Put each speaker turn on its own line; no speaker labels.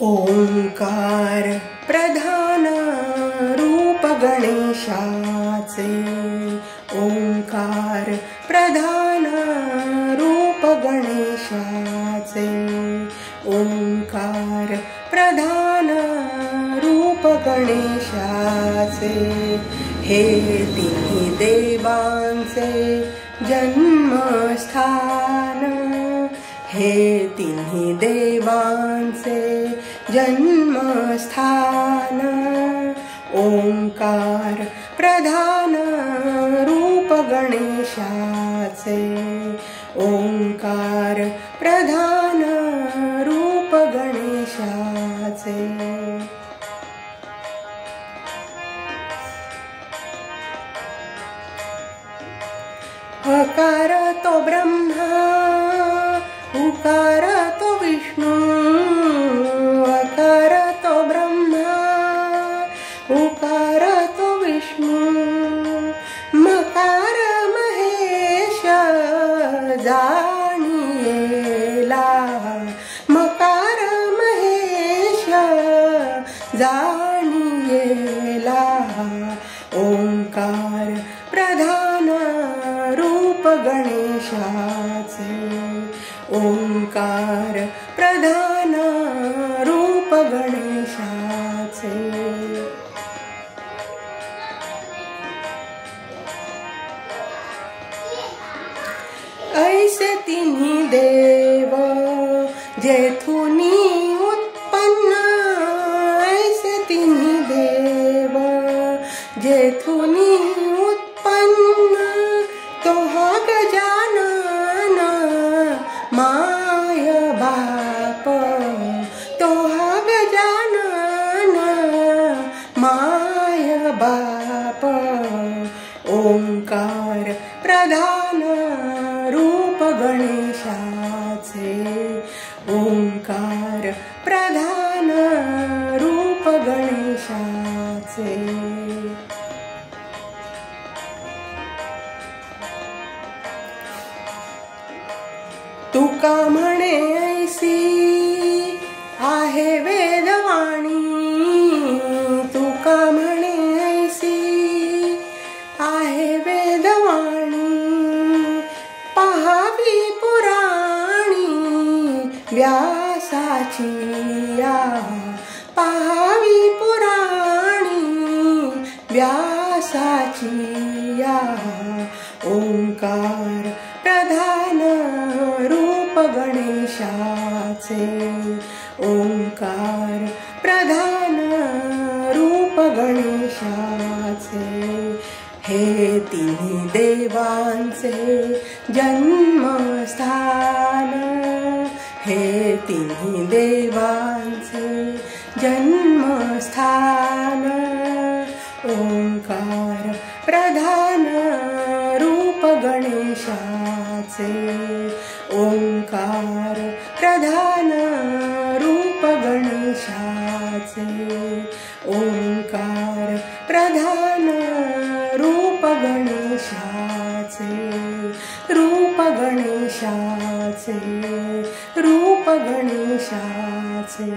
ओंकार प्रधान रूप गणेशाचे। ओंकार प्रधान रूप गणेशाचे। ओंकार प्रधान रूप गणेशाचे। हे तिन्ही देवांचे जन्मस्थान। हे तिन्ही देवांचे जन्मस्थान। ओंकार प्रधान रूप गणेशाचे। ओंकार प्रधान रूप गणेशाचे। अकार तो ब्रह्मा, उकार तो विष्णु। अकार तो ब्रह्मा, उकार तो विष्णु। मकार महेश जाणियेला। मकार महेश जाणियेला। ओंकार प्रधान रूप गणेशाचे। ओंकार प्रधान रूप गणेशाचे। ऐसे तिन्ही देव जेथुनी उत्पन्न। ऐसे तिन्ही देव जेथुनी उत्पन्न। तो हा गजानन माय बाप। तो हा गजानन माय बाप। ओंकार प्रधान रूप गणेशाचे। ओंकार प्रधान रूप गणेशाचे। तुका म्हणे ऐसी आहे वेदवाणी। तुका म्हणे ऐसी आहे वेदवाणी। पहावी पुराणी व्यासाची या। पहावी पुराणी व्यासाची या। ओंकार प्रधान रूप गणेशाचे। ओंकार प्रधान रूप गणेशाचे। हे तिन्ही देवांचे जन्मस्थान। हे तिन्ही देवांचे जन्मस्थान। ओंकार प्रधान रूप गणेशाचे। ओंकार प्रधान रूप गणेशाचे। ओंकार प्रधान रूप गणेशाचे। रूप गणेशाचे। रूप गणेशाचे।